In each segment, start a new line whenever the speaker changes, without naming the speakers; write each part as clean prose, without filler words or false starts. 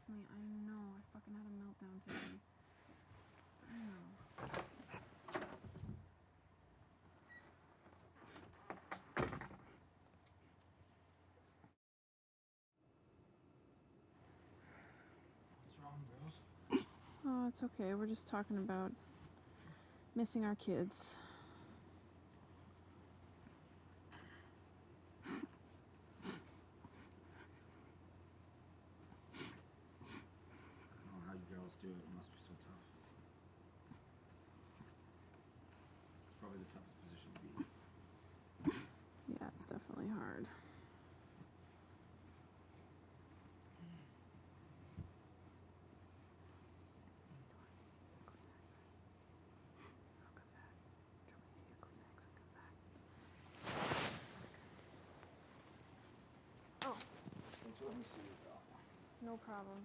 Trust me, I know. I fucking had a meltdown today. I know.
What's wrong, girls?
Oh, it's okay. We're just talking about missing our kids.
I don't know how you girls do it. It must be so tough. It's probably the toughest position to be in.
Yeah, it's definitely hard. Oh,
Thanks for letting me see you, girl.
no problem.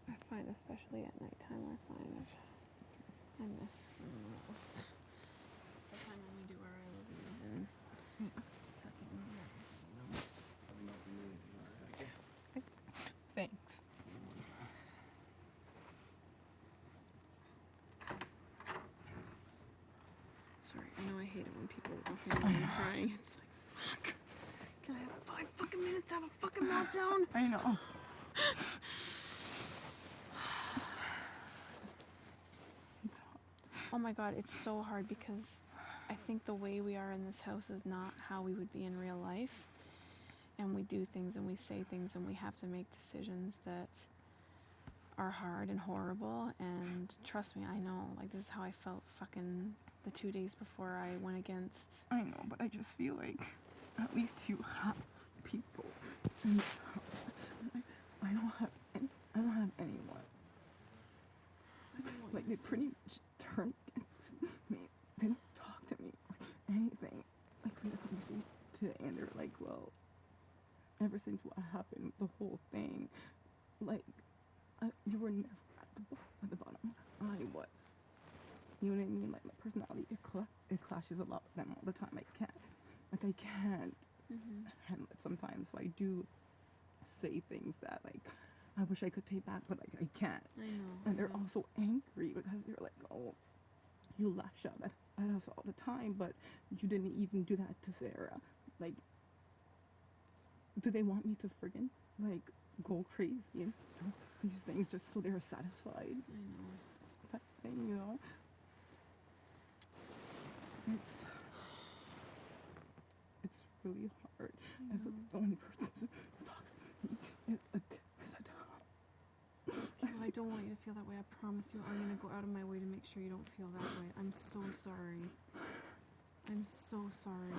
I find, especially at nighttime, I miss them the most. It's the time when we do our I love yous and tucking in.
Let me know if you need anything, alright?
Thanks. Sorry, I know I hate it when people walk in and I'm crying. It's like, fuck. Can I have 5 fucking minutes to have a fucking meltdown?
I know.
Oh my god, it's so hard because I think the way we are in this house is not how we would be in real life. And we do things and we say things and we have to make decisions that are hard and horrible. And trust me, I know. Like, this is how I felt fucking the 2 days before I went against.
I know, but I just feel like at least you have people in this house. I don't have anyone. Like, they pretty much turned against me. They didn't talk to me or anything. Like, we had a conversation today and they were like, well, ever since what happened, the whole thing, like, you were never at the bottom. I was. You know what I mean? Like, my personality, it clashes a lot with them all the time. I can't handle it sometimes. So I do say things that, like, I wish I could take back, but, like, I can't.
I know.
And they're also angry because they're like, oh, you lash out at us all the time, but you didn't even do that to Sarah. Like, do they want me to friggin', like, go crazy and do these things just so they're satisfied?
I know.
That thing, you know? It's really hard. As the only person who talks to me is a
I don't want you to feel that way. I promise you I'm going to go out of my way to make sure you don't feel that way. I'm so sorry. I'm so sorry.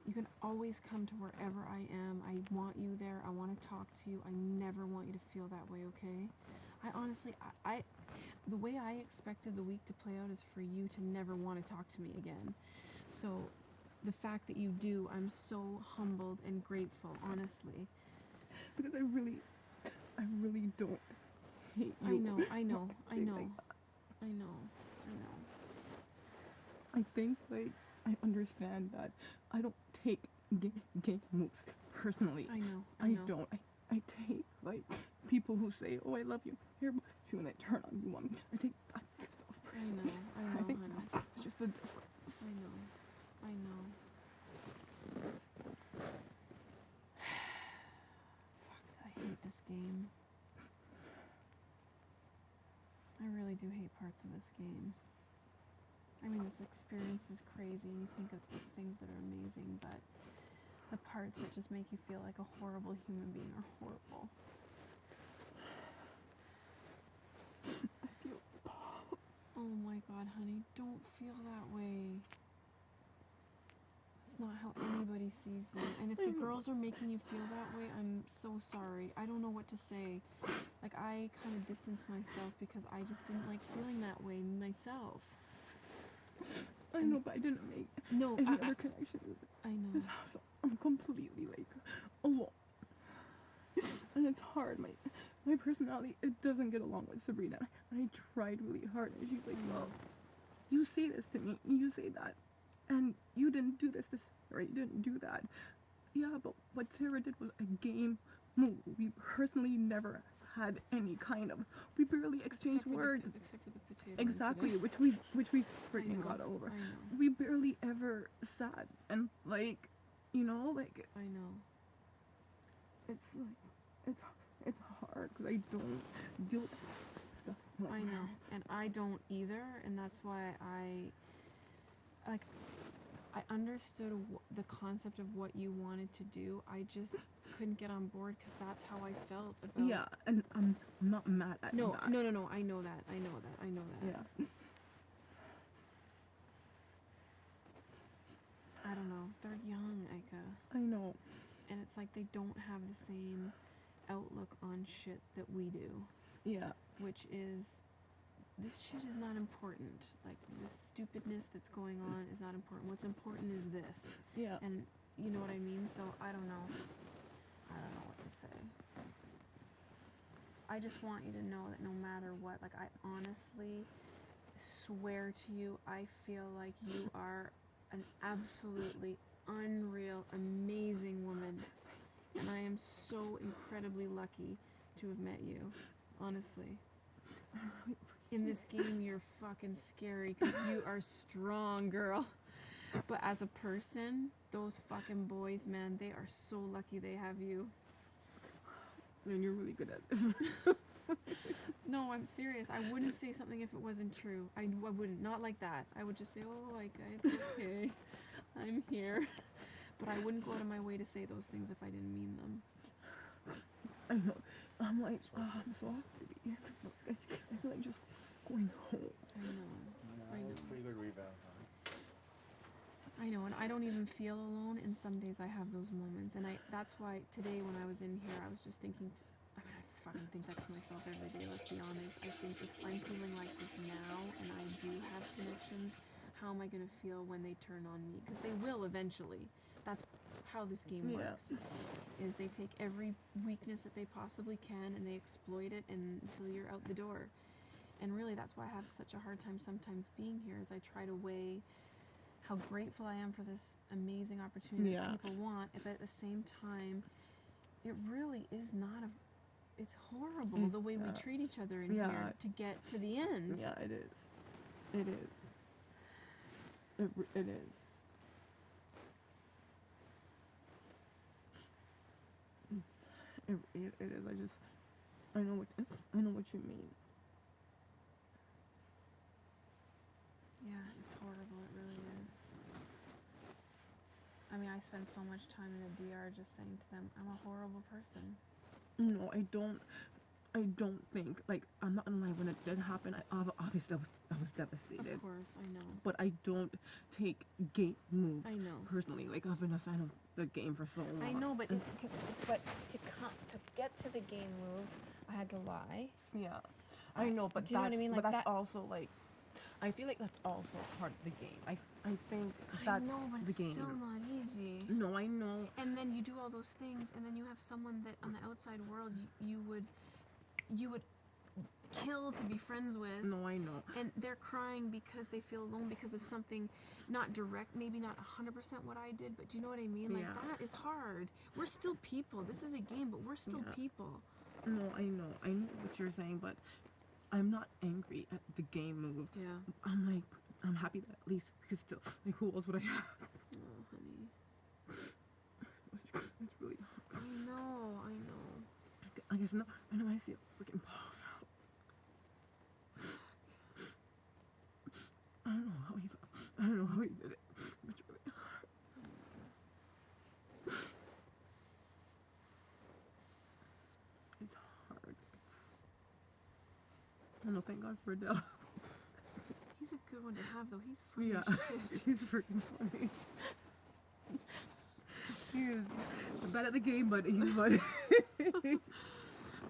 You can always come to wherever I am. I want you there. I want to talk to you. I never want you to feel that way, okay? I honestly, the way I expected the week to play out is for you to never want to talk to me again. So the fact that you do, I'm so humbled and grateful, honestly.
Because I really don't hate you.
I know.
I think, like, I understand that I don't take gay moves personally.
I know.
I don't. I take, like, people who say, oh, I love you, here, you, and I turn on you on me. I take that stuff personally. I think that's just the difference.
I know. Fuck, I hate this game. I really do hate parts of this game. I mean, this experience is crazy and you think of the things that are amazing, but the parts that just make you feel like a horrible human being are horrible.
I feel...
Oh my god, honey, don't feel that way. That's not how anybody sees you. And if the girls are making you feel that way, I'm so sorry. I don't know what to say. Like, I kind of distanced myself because I just didn't like feeling that way myself.
I know, but I didn't make any other connections.
I know.
So I'm completely, like, alone and it's hard. My personality, it doesn't get along with Sabrina. I tried really hard, and she's like, well, you say this to me, you say that, and you didn't do this, or you didn't do that. Yeah, but what Sarah did was a game move. We personally never had any kind of. We barely exchanged words.
Except for the potato
Exactly,
incident.
which we
I
freaking
know,
got over.
I know.
We barely ever sat and like,
I know.
It's hard because I don't deal with stuff like
I know,
that.
and I don't either, and that's why I understood the concept of what you wanted to do. I just couldn't get on board because that's how I felt about.
Yeah, and I'm not mad at
No,
that.
no, no, no. I know that. I know that. I know that.
Yeah.
I don't know. They're young, Ika,
I know.
and it's like they don't have the same outlook on shit that we do,
Yeah.
which is this shit is not important. Like this stupidness that's going on is not important. What's important is this.
Yeah.
And you know what I mean? So I don't know. I don't know what to say. I just want you to know that no matter what, like I honestly swear to you, I feel like you are an absolutely unreal, amazing woman. And I am so incredibly lucky to have met you. Honestly. In this game, you're fucking scary because you are strong, girl. But as a person, those fucking boys, man, they are so lucky they have you.
And you're really good at this.
No, I'm serious. I wouldn't say something if it wasn't true. I wouldn't. Not like that. I would just say, oh, Ika, it's okay. I'm here. But I wouldn't go out of my way to say those things if I didn't mean them.
I know. I'm like, I'm so happy. I feel like just going home.
I know.
Pretty good rebound, huh?
I know, and I don't even feel alone, and some days I have those moments, and that's why today when I was in here, I was just thinking, I fucking think that to myself every day, let's be honest. I think if I'm feeling like this now, and I do have connections, how am I going to feel when they turn on me? Because they will eventually. That's how this game works, is they take every weakness that they possibly can, and they exploit it until you're out the door. And really, that's why I have such a hard time sometimes being here, is I try to weigh how grateful I am for this amazing opportunity that people want, but at the same time, it really is not it's horrible the way we treat each other in here to get to the end.
Yeah, it is. It is. It is. It is. I know what you mean.
Yeah, it's horrible. It really is. I mean, I spend so much time in the DR just saying to them, I'm a horrible person.
No, I don't think, like, I'm not gonna lie, when it did happen, obviously I was devastated.
Of course, I know.
But I don't take game moves
I know.
personally. Like, I've been a fan of the game for so long.
I know, but to get to the game move, I had to lie.
Yeah, I know, but
do you know what I mean?
But
Like
that's
that,
also like, I feel like that's also part of the game. I think
I
that's
know, but
the
it's
game.
still not easy.
No, I know.
And then you do all those things, and then you have someone that on the outside world you would kill to be friends with.
No, I know.
And they're crying because they feel alone because of something not direct, maybe not 100% what I did, but do you know what I mean? Like, that is hard. We're still people. This is a game, but we're still people.
No, I know what you're saying, but I'm not angry at the game move.
Yeah.
I'm happy that at least we could still, like, who else would I have?
Oh, honey.
It's really hard.
I know.
I guess no, I know I see a freaking ball out. I don't know how he did it. It's really hard. It's hard. I know, thank God for Adele.
He's a good one to have, though. He's funny as shit.
He's freaking funny. He is bad at the game, but he's funny.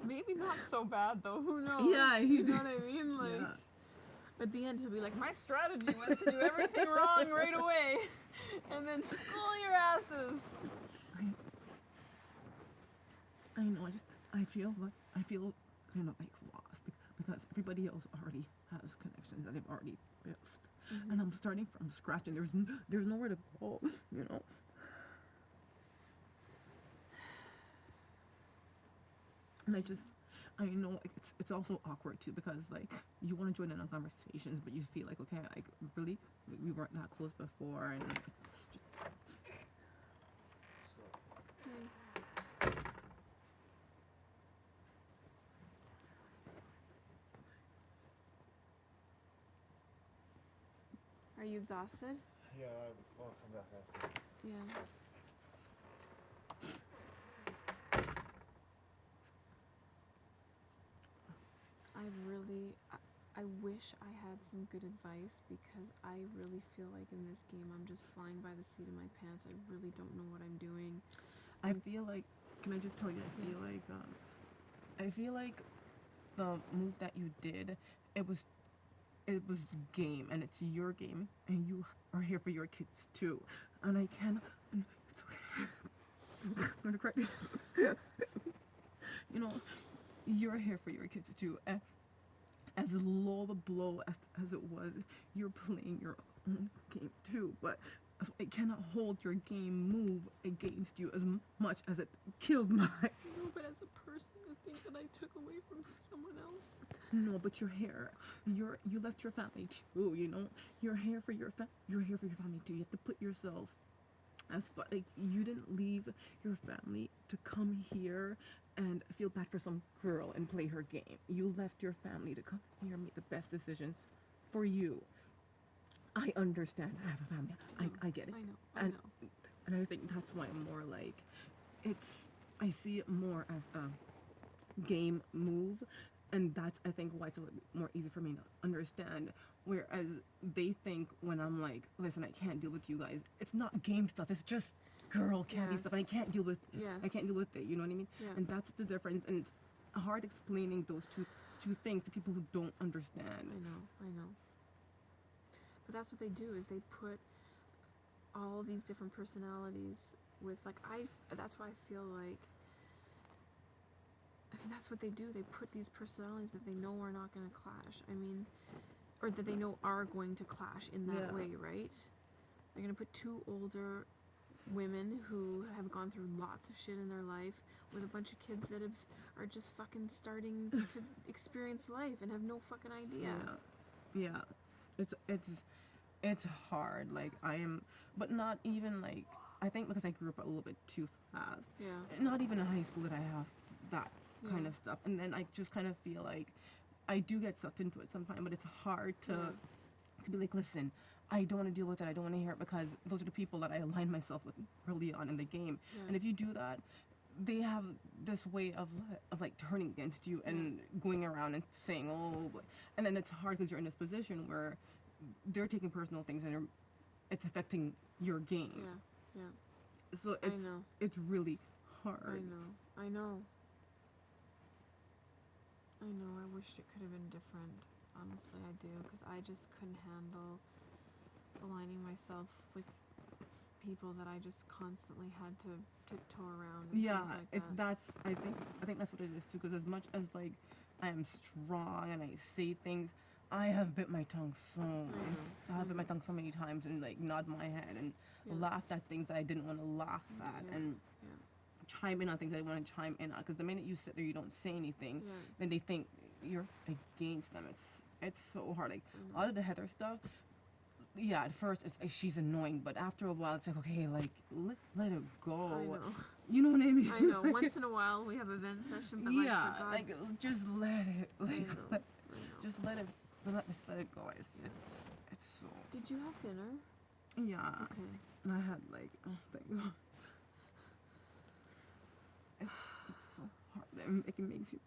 Maybe not so bad, though. Who knows?
Yeah,
you know what I mean? Like, at the end, he'll be like, my strategy was to do everything wrong right away, and then school your asses.
I know. I feel kind of like lost because everybody else already has connections that they've already built, and I'm starting from scratch, and there's nowhere to go. You know. And I know like, it's also awkward too because like you want to join in on conversations, but you feel like okay, like really we weren't that close before, and it's just
Are you exhausted?
Yeah, I'll come back after.
Yeah. I wish I had some good advice because I really feel like in this game I'm just flying by the seat of my pants. I really don't know what I'm doing.
I feel like, can I just tell you, I feel like the move that you did, it was game, and it's your game, and you are here for your kids too. And I can't, and it's okay. I'm gonna cry. You know, you're here for your kids too. And as low the blow as it was, you're playing your own game too. But it cannot hold your game move against you as much as it killed mine.
No, but as a person, the thing that I took away from someone else.
No, but you're here. You left your family too. You know, you're here for your family too. You have to put yourself as like you didn't leave your family to come here and feel bad for some girl and play her game. You left your family to come here and make the best decisions for you. I understand. I have a family. I get it.
I know.
And I think that's why I'm more like, I see it more as a game move, and that's I think why it's a little bit more easy for me to understand. Whereas they think when I'm like, listen, I can't deal with you guys. It's not game stuff. It's just girl catty stuff. And I can't deal with it.
Yes.
I can't deal with it. You know what I mean?
Yeah.
And that's the difference. And it's hard explaining those two things to people who don't understand.
I know. But that's what they do is they put all these different personalities with like that's why I feel like that's what they do. They put these personalities that they know are not going to clash. I mean, or that they know are going to clash in that way, right? They're going to put two older women who have gone through lots of shit in their life with a bunch of kids that are just fucking starting to experience life and have no fucking idea.
Yeah. It's hard. Like I am, but not even like, I think because I grew up a little bit too fast.
Yeah.
Not even in high school did I have that kind of stuff. And then I just kind of feel like I do get sucked into it sometimes, but it's hard to be like, listen, I don't want to deal with it. I don't want to hear it because those are the people that I aligned myself with early on in the game. Yeah. And if you do that, they have this way of like turning against you and going around and saying, oh, and then it's hard because you're in this position where they're taking personal things and it's affecting your game.
Yeah.
So it's really hard.
I know. I wished it could have been different. Honestly, I do, because I just couldn't handle aligning myself with people that I just constantly had to tiptoe around. And things like that.
I think that's what it is too. Because as much as like I am strong and I say things, I have bit my tongue I have bit my tongue so many times and like nod my head and laughed at things that I didn't want to laugh at and chime in on things I didn't want to chime in on. Because the minute you sit there, you don't say anything, then they think you're against them. It's so hard. Like a lot of the Heather stuff. Yeah, at first she's annoying, but after a while it's like, okay, like let it go.
I know.
You know what I mean?
I know. Once in a while we have a vent session, but like
just let it, just let it go. It's so.
Did you have dinner?
Yeah.
Okay.
I had like, oh thank God. It's so hard. It makes you.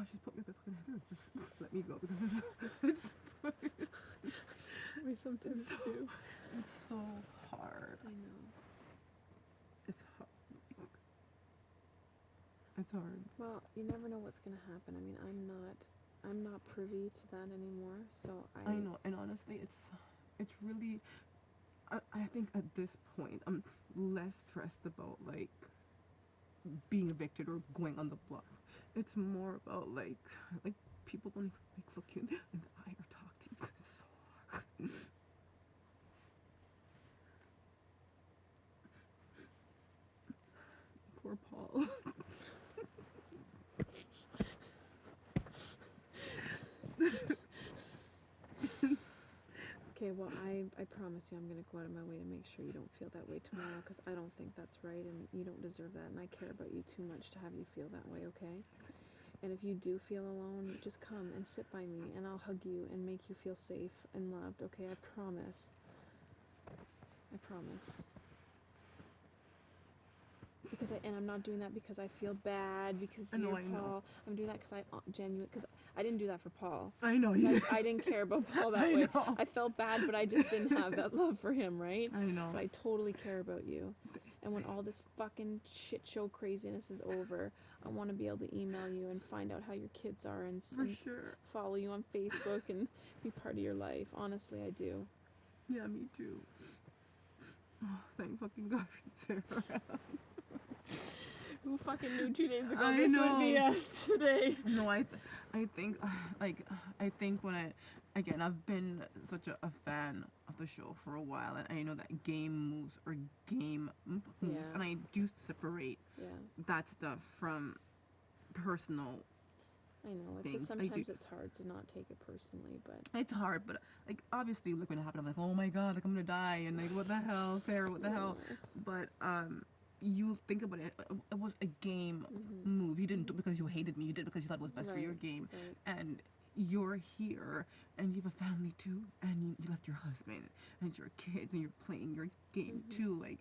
gosh, just put me up with fucking Heather. Just let me go because it's
We sometimes
it's
do.
it's so hard.
I know.
It's hard. It's hard.
Well, you never know what's gonna happen. I mean, I'm not privy to that anymore. So
I know, and honestly, it's really. I think at this point, I'm less stressed about like being evicted or going on the block. It's more about like people don't even like look you in the eye or talk to you. It's so hard. Poor Paul.
Okay, well, I promise you I'm going to go out of my way to make sure you don't feel that way tomorrow, because I don't think that's right, and you don't deserve that, and I care about you too much to have you feel that way, okay? And if you do feel alone, just come and sit by me, and I'll hug you and make you feel safe and loved, okay? I promise. I promise. Because I'm not doing that because I feel bad, because
I know,
you're
I know.
Paul. I'm doing that because because I didn't do that for Paul.
I know you.
I didn't care about Paul that
I
way.
know.
I felt bad, but I just didn't have that love for him, right?
I know.
But I totally care about you. And when all this fucking shit show craziness is over, I want to be able to email you and find out how your kids are and
For sure.
follow you on Facebook and be part of your life. Honestly, I do.
Yeah, me too. Oh, thank fucking God she's there.
Who fucking knew 2 days ago
I
this
know.
would be us today?
No, I think I think when I've been such a fan of the show for a while, and I know that game moves are game moves,
Yeah.
and I do separate
Yeah,
that stuff from personal.
I know. It's
Things
just
I do.
sometimes it's hard to not take it personally, but
It's hard, but like obviously, like when it happened, I'm like, oh my God, like I'm gonna die, and like what the hell, Sarah, what the hell? But you think about it, it was a game move. You didn't do it because you hated me. You did it because you thought it was best for your
Right,
game.
right.
And you're here, and you have a family too, and you left your husband and your kids, and you're playing your game too. Like,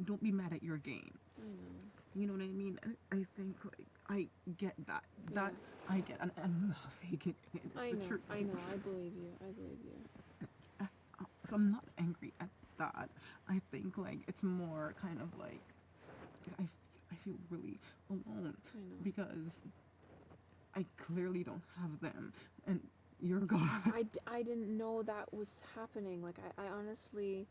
don't be mad at your game.
I know.
You know what I mean? And I think like I get that.
Yeah.
That I get, and I'm not faking it. It's
I
the
know.
truth.
I know. I believe you. I believe you.
So I'm not angry at that. I think like it's more kind of like I feel really alone
I know.
because I clearly don't have them, and you're gone.
I didn't know that was happening. Like, I honestly,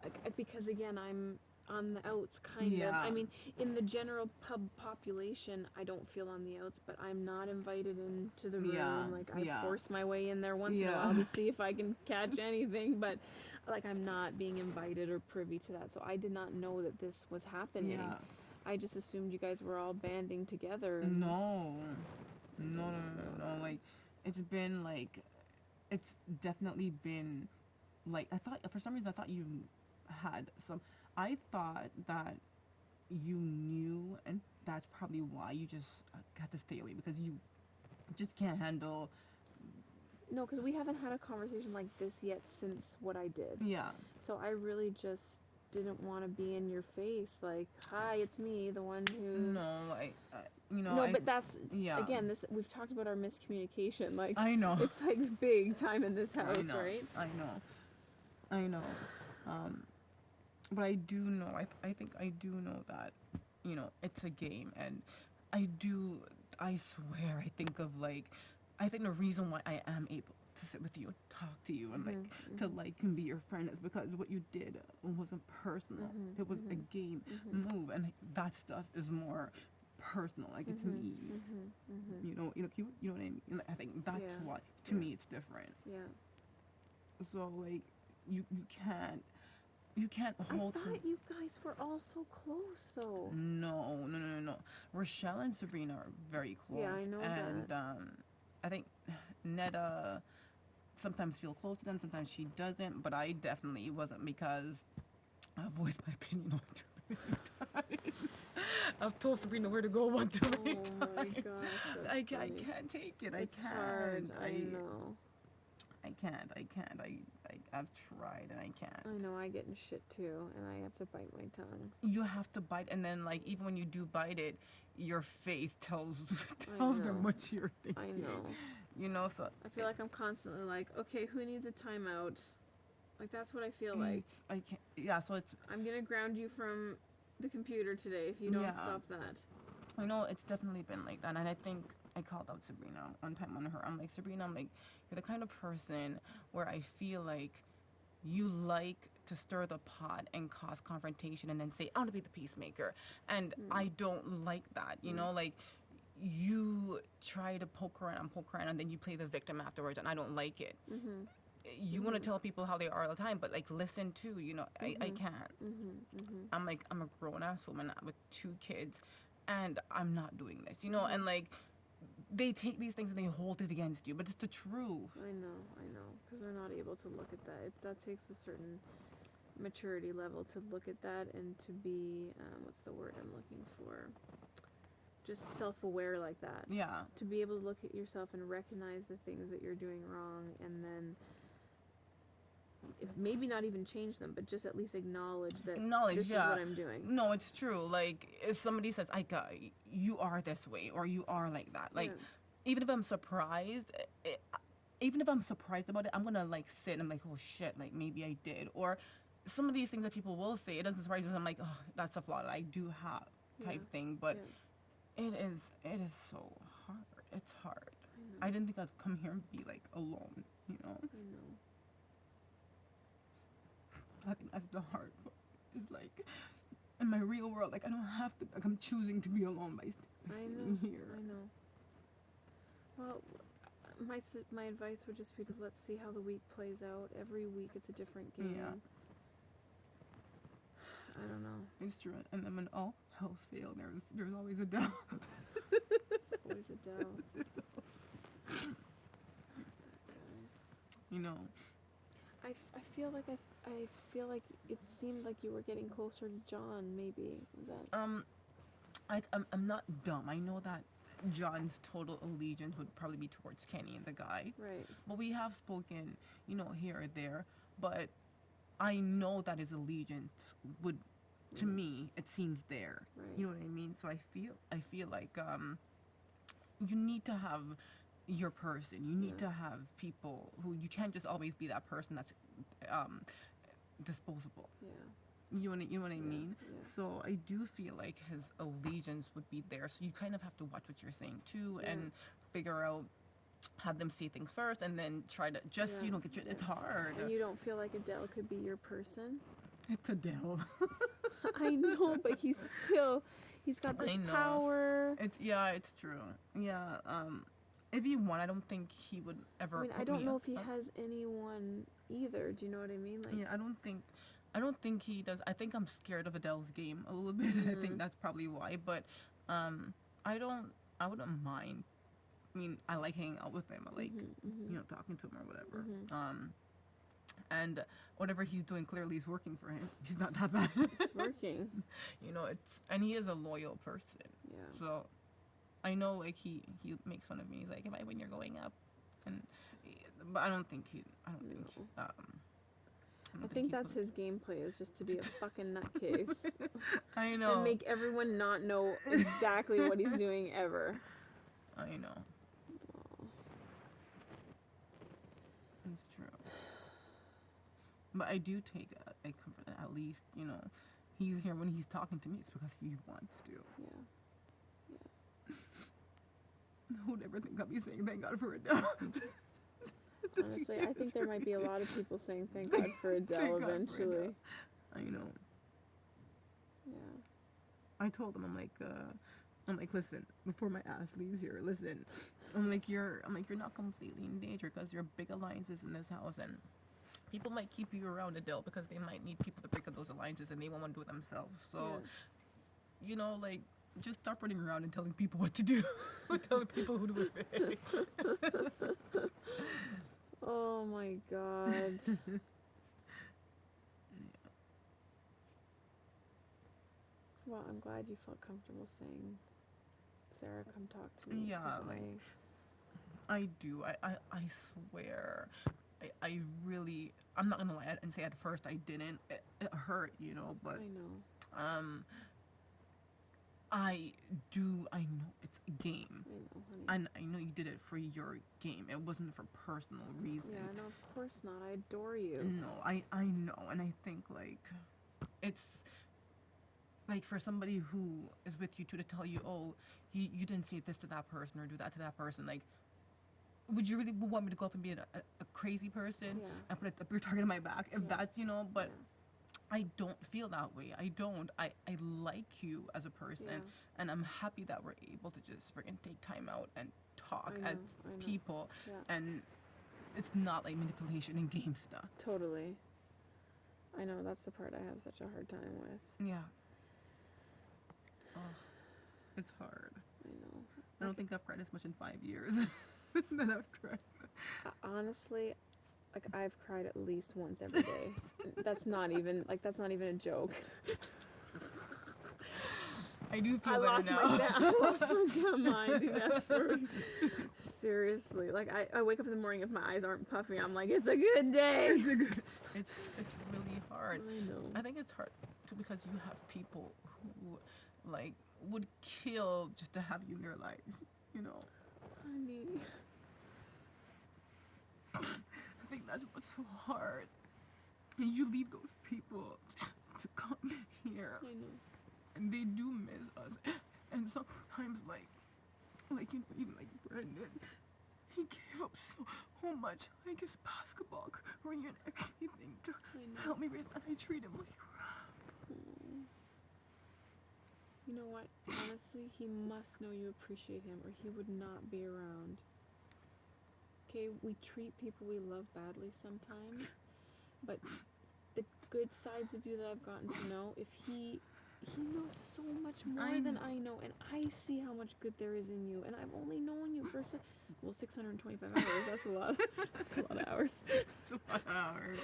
like, because again, I'm on the outs, kind of.
Yeah.
I mean, in the general pub population, I don't feel on the outs, but I'm not invited into the room.
Yeah,
Like, I
yeah.
force my way in there once in a
Yeah.
while to see if I can catch anything, but like, I'm not being invited or privy to that. So I did not know that this was happening.
Yeah.
I just assumed you guys were all banding together. And
No. Like, it's been like, it's definitely been like, I thought, for some reason, I thought you had some, I thought that you knew, and that's probably why you just had to stay away, because you just can't handle.
No, because we haven't had a conversation like this yet since what I did.
Yeah.
So I really just didn't want to be in your face like, hi, it's me, the one who...
No, you know.
No, but that's,
yeah.
again, this we've talked about our miscommunication. Like,
I know.
it's like big time in this house,
I know,
right?
I know. But I do know, I think I do know that, you know, it's a game, and I swear, I think the reason why I am able to sit with you and talk to you and to like and be your friend is because what you did wasn't personal. It was a game move, and that stuff is more personal. Like, it's me. You know what I mean? And I think that's
Yeah.
why to me it's different.
Yeah.
So like you can't
I
hold.
thought you guys were all so close, though.
No. Rochelle and Sabrina are very close.
Yeah, I know
and,
that.
I think Netta sometimes feel close to them, sometimes she doesn't. But I definitely wasn't, because I've voiced my opinion on too many times. I've told Sabrina where to go one too many times.
Oh my gosh,
I
that's funny.
can't take it.
It's
I can't.
hard. I know.
I can't. I've tried and I can't.
I know, I get in shit too, and I have to bite my tongue.
You have to bite, and then like even when you do bite it, your face tells
know.
them what you're thinking.
I know.
You know, so
I feel like I'm constantly like, okay, who needs a timeout? Like, that's what I feel like.
I can't. Yeah, so it's.
I'm gonna ground you from the computer today if you don't
Yeah.
stop that.
You know, it's definitely been like that, and I think I called out Sabrina one time on her. I'm like, Sabrina, I'm like, you're the kind of person where I feel like you like to stir the pot and cause confrontation and then say, I want to be the peacemaker. And I don't like that, you know, like you try to poke around, and then you play the victim afterwards, and I don't like it.
Mm-hmm.
You want to tell people how they are all the time, but like listen too, you know, I can't. I'm like, I'm a grown ass woman with 2 kids, and I'm not doing this, you know, and like they take these things and they hold it against you, but it's the truth.
I know, because they're not able to look at that. That takes a certain maturity level to look at that and to be, what's the word I'm looking for? Just self-aware like that.
Yeah.
To be able to look at yourself and recognize the things that you're doing wrong, and then maybe not even change them, but just at least acknowledge that this is what I'm doing.
No, it's true. Like, if somebody says, Ika, you are this way, or you are like that. Like, even if I'm surprised, about it, I'm gonna, like, sit and I'm like, oh, shit, like, maybe I did. Or some of these things that people will say, it doesn't surprise me. I'm like, oh, that's a flaw that I do have type thing. But it is so hard. It's hard. I didn't think I'd come here and be, like, alone, you know?
I know.
I think that's the hard part. It's like, in my real world, like, I don't have to, like, I'm choosing to be alone by staying here.
I know. Well, my advice would just be to let's see how the week plays out. Every week it's a different game.
Yeah.
I don't know.
It's true. And then when all hell failed, there's always a doubt.
There's always a doubt.
You know.
I feel like I feel like it seemed like you were getting closer to John. Maybe is that?
I'm not dumb. I know that John's total allegiance would probably be towards Kenny and the guy.
Right.
But we have spoken, you know, here or there. But I know that his allegiance would, to me, it seems there.
Right.
You know what I mean? So I feel like you need to have your person. You need to have people who, you can't just always be that person that's disposable.
Yeah.
You know what I mean?
Yeah.
So I do feel like his allegiance would be there. So you kind of have to watch what you're saying too, and figure out, have them see things first, and then try to just you know get your. It's hard.
And you don't feel like Adele could be your person?
It's Adele.
I know, but he's got this power.
It's true. Yeah. If he won, I don't think he would ever.
I mean, I don't know if he has anyone either. Do you know what I mean? Like,
yeah, I don't think he does. I think I'm scared of Adele's game a little bit. I think that's probably why. But I wouldn't mind. I mean, I like hanging out with him. I like you know, talking to him or whatever. And whatever he's doing clearly is working for him. He's not that bad.
It's working.
You know, and he is a loyal person.
Yeah.
So I know, like, he makes fun of me. He's like, if I win, you're going up. But I don't think
I think that's his gameplay, is just to be a fucking nutcase.
I know.
And make everyone not know exactly what he's doing ever.
I know. It's true. But I do take a comfort that at least, you know, he's here when he's talking to me. It's because he wants to.
Yeah.
Who would ever think I'd be saying thank God for Adele?
Honestly, I think there might be a lot of people saying thank God for Adele eventually.
I know.
Yeah.
I told him, I'm like, listen, before my ass leaves here, listen, I'm like, you're not completely in danger because there are big alliances in this house, and people might keep you around, Adele, because they might need people to break up those alliances, and they won't want to do it themselves. So, you know, like, just stop running around and telling people what to do. Telling people who to say.
Oh my God. Well, I'm glad you felt comfortable saying, Sarah, come talk to me.
Yeah, like, I do. I swear. I really, I'm not gonna lie and say at first I didn't. It hurt, you know, but
I know.
I know it's a game.
I know, honey.
And I know you did it for your game. It wasn't for personal reasons.
Yeah, no, of course not. I adore you.
No, I know. And I think, like, it's, like, for somebody who is with you too to tell you, oh, you didn't say this to that person or do that to that person, like, would you really want me to go off and be a crazy person
Yeah.
and put your target on my back? If
Yeah.
that's, but
Yeah.
I don't feel that way. I don't. I like you as a person,
Yeah.
and I'm happy that we're able to just freaking take time out and talk
I
as
know.
people,
Yeah.
and it's not like manipulation and game stuff.
Totally. I know, that's the part I have such a hard time with.
Yeah. Oh, it's hard.
I know.
I don't think I've cried as much in 5 years that I've cried.
Honestly, like, I've cried at least once every day. That's not even a joke.
I do feel
I
better
lost
now.
I lost my damn mind. That's for seriously. Like, I wake up in the morning, if my eyes aren't puffy, I'm like, it's a good day.
It's really hard.
I know.
I think it's hard too because you have people who, like, would kill just to have you in their lives,
Honey.
I think that's what's so hard. And you leave those people to come here,
I know.
and they do miss us. And sometimes, like even like Brendan, he gave up so much, like his basketball career and everything to help me raise, and I treat him like crap.
You know what? Honestly, he must know you appreciate him, or he would not be around. Okay, we treat people we love badly sometimes, but the good sides of you that I've gotten to know, if he knows so much more than I know, and I see how much good there is in you, and I've only known you for 625 hours. That's a lot. That's a lot of hours.
It's a lot of hours.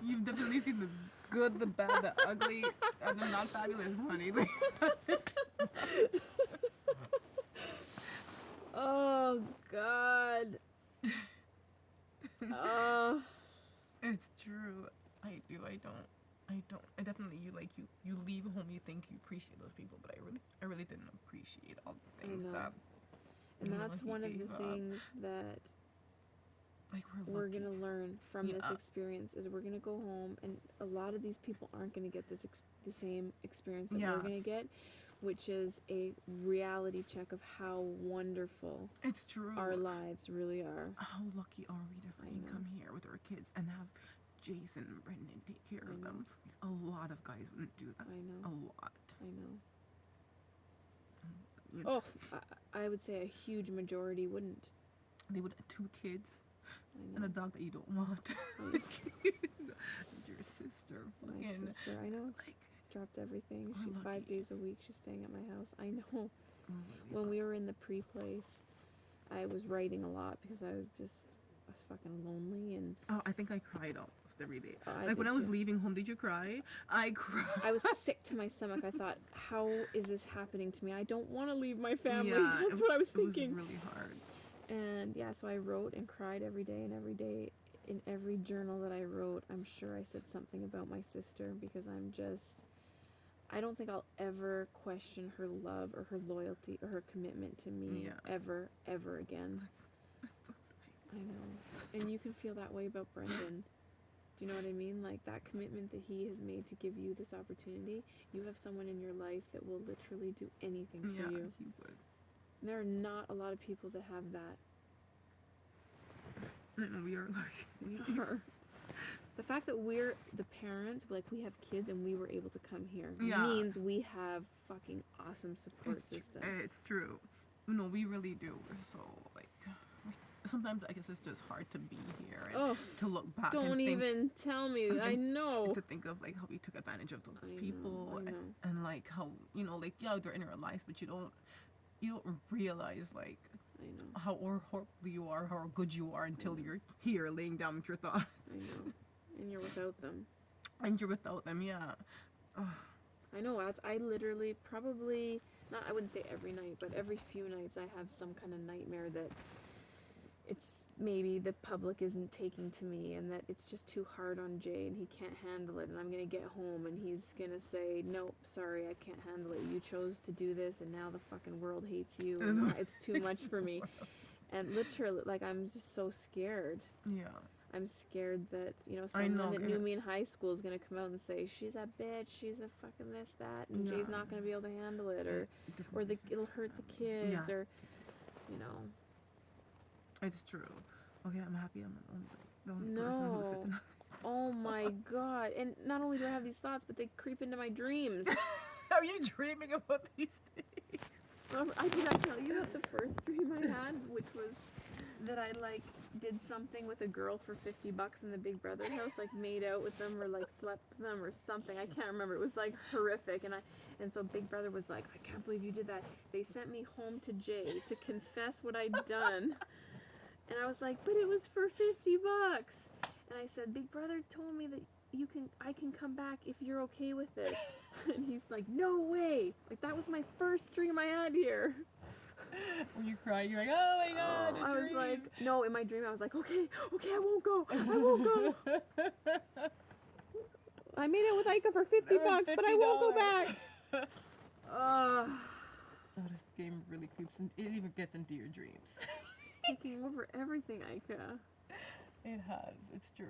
You've definitely seen the good, the bad, the ugly, and the not fabulous, honey.
Oh God.
It's true. I do. I don't. I definitely, you leave home, you think you appreciate those people, but I really didn't appreciate all the things that.
And that's one of the things that
like
we're gonna learn from this experience is we're gonna go home, and a lot of these people aren't gonna get the same experience that we're gonna get, which is a reality check of how wonderful
it's true
our lives really are.
How lucky are we to freaking come here with our kids and have Jason and Brendan take care of them? A lot of guys wouldn't do that.
I know.
A lot.
I know. I would say a huge majority wouldn't.
They would have 2 kids and a dog that you don't want. Your sister, fucking.
My sister, I know.
Like,
dropped everything.
We're
She
lucky.
5 days a week. She's staying at my house. I know.
really
When we were in the pre-place, I was writing a lot because I was fucking lonely, and
Oh, I think I cried almost every day.
I
Like when
did
I was
too.
leaving home, did you cry? I cried.
I was sick to my stomach. I thought, how is this happening to me? I don't want to leave my family.
Yeah,
That's what I was thinking.
It was really hard.
And yeah, so I wrote and cried every day, and every day in every journal that I wrote, I'm sure I said something about my sister, because I don't think I'll ever question her love or her loyalty or her commitment to me ever again. I know. And you can feel that way about Brendan. Do you know what I mean? Like, that commitment that he has made to give you this opportunity, you have someone in your life that will literally do anything for you.
He would.
And there are not a lot of people that have that.
We are lucky.
We are. The fact that we're the parents, like, we have kids and we were able to come here means we have fucking awesome support system.
It's true. No, we really do. So, like, sometimes I guess it's just hard to be here and to look back.
Don't even tell me. I know.
To think of, like, how we took advantage of those people.
I know.
And, like, how, like, they're in our lives, but you don't realize, like,
I know.
how horrible you are, how good you are until you're here laying down with your thoughts.
I know. And you're without them. I know. I literally probably, I wouldn't say every night, but every few nights I have some kind of nightmare that it's maybe the public isn't taking to me, and that it's just too hard on Jay and he can't handle it, and I'm gonna get home and he's gonna say, nope, sorry, I can't handle it. You chose to do this, and now the fucking world hates you, and it's too much for me. And literally, like, I'm just so scared.
Yeah.
I'm scared that, you know, someone that knew me in high school is going to come out and say, she's a bitch, she's a fucking this, that, and Jay's not going to be able to handle it, or it'll hurt the kids, or, you know.
It's true. Okay, I'm happy I'm the only person who sits in a...
Oh my god. And not only do I have these thoughts, but they creep into my dreams.
Are you dreaming about these things?
Did I tell you about the first dream I had, which was that I, like, did something with a girl for $50 in the Big Brother house, like made out with them or like slept with them or something. I can't remember. It was like horrific, and so Big Brother was like, I can't believe you did that. They sent me home to Jay to confess what I'd done, and I was like, but it was for $50. And I said, Big Brother told me that I can come back if you're okay with it. And he's like, no way. Like, that was my first dream I had here.
When you cry, you're like, oh my god,
I was like, no, in my dream I was like, okay, I won't go. I made it with Ika for $50, but I won't go back.
Oh, this game really creeps in, it even gets into your dreams.
It's taking over everything, Ika.
It has, it's true.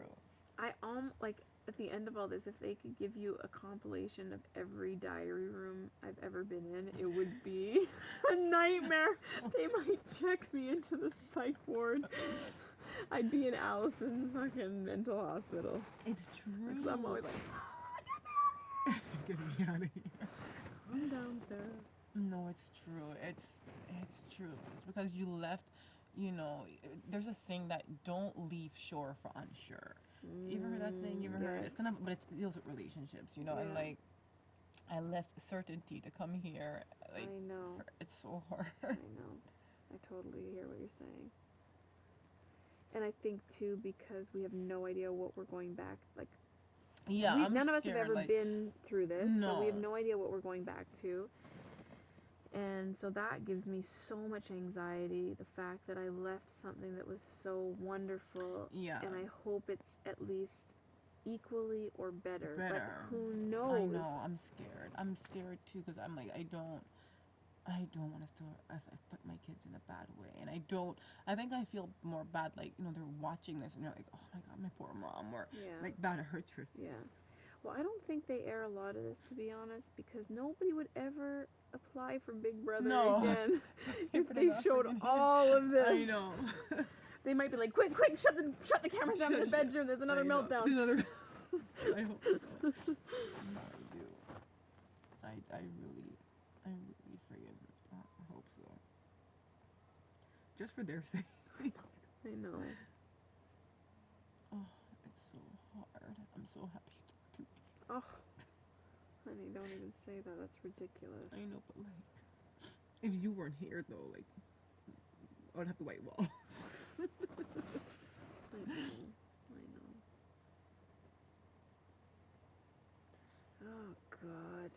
Like, at the end of all this, if they could give you a compilation of every diary room I've ever been in, it would be a nightmare. They might check me into the psych ward. I'd be in Allison's fucking mental hospital.
It's true.
Because I'm always like,
get me out of here.
Calm down, Sarah.
No, it's true. It's true. It's because you left, you know, there's a saying that don't leave shore for unsure. You ever heard that saying? You ever heard it? It's kind of, but it deals with relationships, you know. And like, I left certainty to come here. Like,
I know.
It's so hard.
I know. I totally hear what you're saying. And I think too, because we have no idea what we're going back. Like, none of us have ever been through this, so we have no idea what we're going back to. And so that gives me so much anxiety, the fact that I left something that was so wonderful. Yeah. And I hope it's at least equally or better. But who knows?
I know, I'm scared. I'm scared too, because I'm like, I don't want us to, I've put my kids in a bad way. And I think I feel more bad, like, you know, they're watching this and they're like, oh my god, my poor mom, or like bad at her trip.
Yeah. Well, I don't think they air a lot of this, to be honest, because nobody would ever apply for Big Brother again if they showed all of this.
I know.
They might be like, quick, shut the cameras down in the bedroom. There's another meltdown.
I hope so. No, I do. I really friggin' hope so. Just for their sake.
I know.
Oh, it's so hard. I'm so happy.
Oh, honey, don't even say that. That's ridiculous.
I know, but like, if you weren't here though, like, I would have the white walls.
I know. Oh God,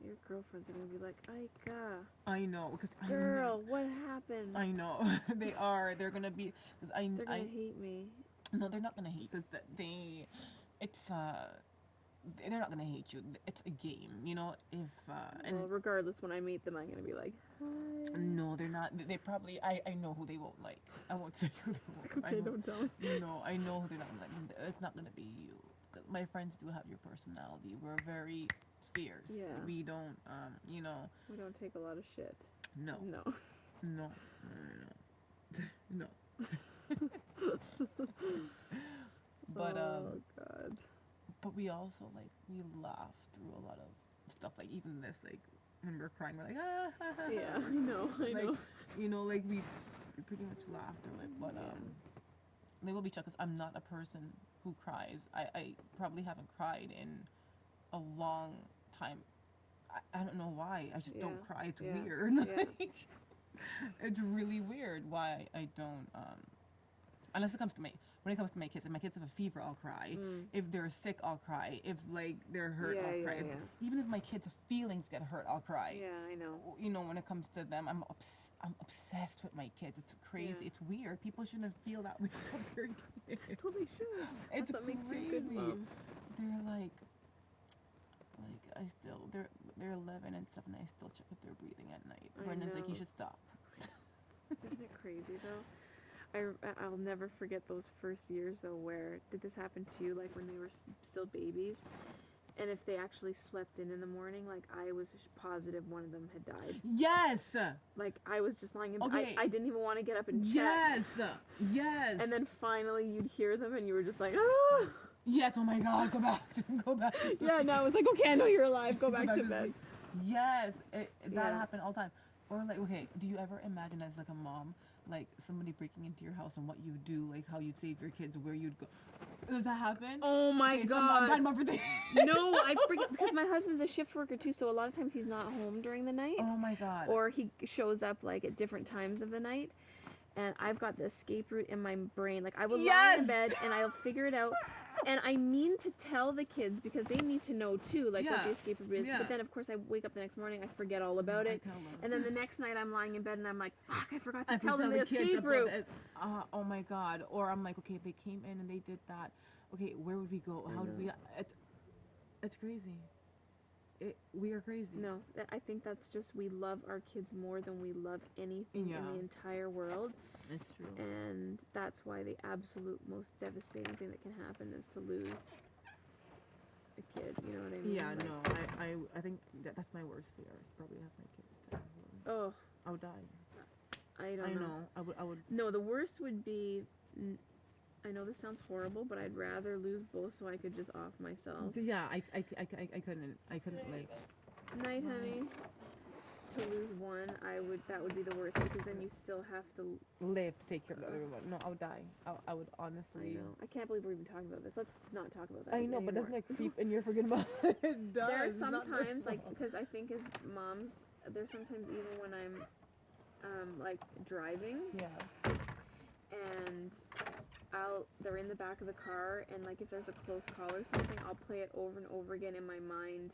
your girlfriends are gonna be like, Ika.
I know, because
girl, what happened?
I know. They are. They're gonna be. Cause
they're gonna hate me.
No, they're not gonna hate, because they're not gonna hate you. It's a game, you know.
Well, regardless, when I meet them, I'm gonna be like, hi.
No, they're not. They probably. I know who they won't like. I won't say who they won't.
Okay, don't tell me.
No, I know who they're not like. It's not gonna be you. 'Cause my friends do have your personality. We're very fierce.
Yeah.
We don't. You know.
We don't take a lot of shit.
No.
No.
No. No. But
oh God.
But we also, like, we laugh through a lot of stuff, like, even this, like, when we're crying, we're like, ah, ha, ha, ha.
Yeah, I know.
You know, like, we pretty much laugh through it, but, they will be shocked, because I'm not a person who cries. I probably haven't cried in a long time. I don't know why. I just don't cry. It's weird. Like, it's really weird why I don't, unless it comes to me. When it comes to my kids, if my kids have a fever, I'll cry. If they're sick, I'll cry. If, like, they're hurt, I'll cry. Even if my kids' feelings get hurt, I'll cry.
Yeah, I know.
You know, when it comes to them, I'm I'm obsessed with my kids. It's crazy.
Yeah.
It's weird. People shouldn't feel that way about their kids.
Totally should.
It's
That's what makes you a good
crazy.
mom.
They're like they're 11 and stuff, and I still check if they're breathing at night.
I
Brendan's like, you
know.
should stop.
Isn't it crazy though? I'll never forget those first years though where did this happen to you, like when they were still babies, and if they actually slept in the morning, like I was positive one of them had died.
Yes.
Like I was just lying in bed.
Okay.
I didn't even want to get up and check.
Yes.
And then finally you'd hear them and you were just like, ah!
Yes. Oh my God. Go back. Go back.
Yeah, no, I was like, okay, I know you're alive. Go back to bed.
Yes. That
Yeah.
happened all the time. Or like, okay, do you ever imagine as like a mom, like somebody breaking into your house and what you do, like how you'd save your kids, where you'd go? Does that happen?
Oh my
Okay,
God.
So I'm talking about for the
No, I forget because my husband's a shift worker too, so a lot of times he's not home during the night.
Oh my God.
Or he shows up like at different times of the night, and I've got the escape route in my brain. Like I will lie in bed and I'll figure it out, and I mean to tell the kids because they need to know too, like what the escape route is.
Yeah.
But then of course I wake up the next morning, I forget all about it,
tell them.
and then the next night I'm lying in bed and I'm like, fuck, I forgot to tell them the
kids
escape
about
route.
it. Oh my God. Or I'm like, okay, if they came in and they did that, okay, where would we go? How did we? It's crazy. We are crazy.
No, I think that's just we love our kids more than we love anything in the entire world.
It's true.
And that's why the absolute most devastating thing that can happen is to lose a kid. You know what I mean?
Yeah,
Like,
no, I think that's my worst fear. Is probably have my kids die.
Oh,
I would die.
I don't know.
I would.
No, the worst would be. I know this sounds horrible, but I'd rather lose both so I could just off myself.
Yeah, I couldn't like.
Night, honey. To lose one, that would be the worst because then you still have to
Live to take care of the other one. No, I would die. I would honestly.
I know. I can't believe we're even talking about this. Let's not talk about that.
I know, but
anymore.
doesn't it creep in your freaking mind? It does.
There are
It's not
sometimes, like,
normal.
because I think as moms, there's sometimes even when I'm, like, driving,
Yeah.
and they're in the back of the car, and, like, if there's a close call or something, I'll play it over and over again in my mind,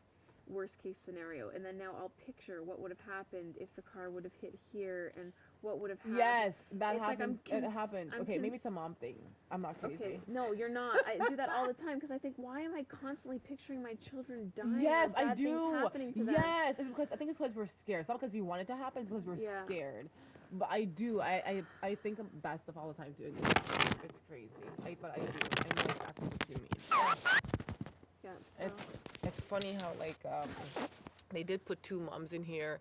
worst case scenario, and then now I'll picture what would have happened if the car would have hit here, and what would have happened.
Yes, that
It's like
happens. It happens.
I'm
Okay, maybe it's a mom thing. I'm not crazy.
Okay, no, you're not. I do that all the time because I think, why am I constantly picturing my children dying?
Yes,
or bad
I do.
Things happening to them?
Yes, it's because I think it's because we're scared. It's not because we want it to happen. It's because we're scared. But I do. I think of bad stuff all the time too. It's crazy. But I do. I know exactly what you mean.
Yeah. So.
It's funny how like they did put two moms in here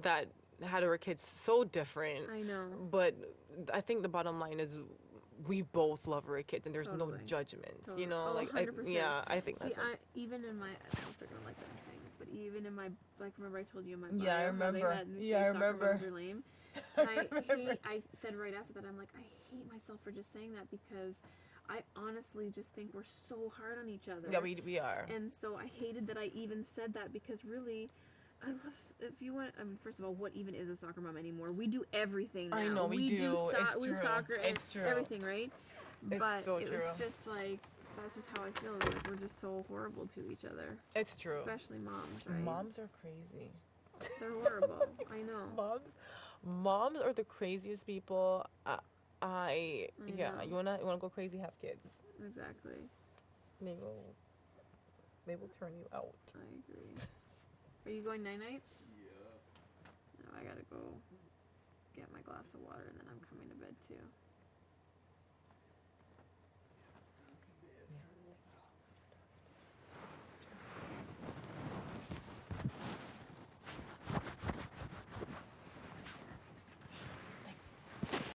that had our kids so different.
I know.
But I think the bottom line is we both love our kids and there's no judgment.
Totally.
You know,
Oh,
like
100%.
I think that's.
See, even in my, I don't know if they're gonna like that I'm saying this, but even in my, like, remember I told you in my bio
Yeah, I
how
remember.
they had me
Yeah, I
say soccer
remember.
moms are lame. And I said right after that, I'm like, I hate myself for just saying that because I honestly just think we're so hard on each other.
Yeah, we are.
And so I hated that I even said that because really, I love, if you want, first of all, what even is a soccer mom anymore? We do everything now.
I know, we do. It's
we
true.
do soccer and
It's true.
everything, right?
It's
But
so
it
true.
was just like, that's just how I feel. Like, we're just so horrible to each other.
It's true.
Especially moms, right?
Moms are crazy.
They're horrible. I know.
Moms are the craziest people.
know.
You wanna go crazy? Have kids.
Exactly.
They will turn you out.
I agree. Are you going night-nights? Yeah. No, I gotta go get my glass of water and then I'm coming to bed too.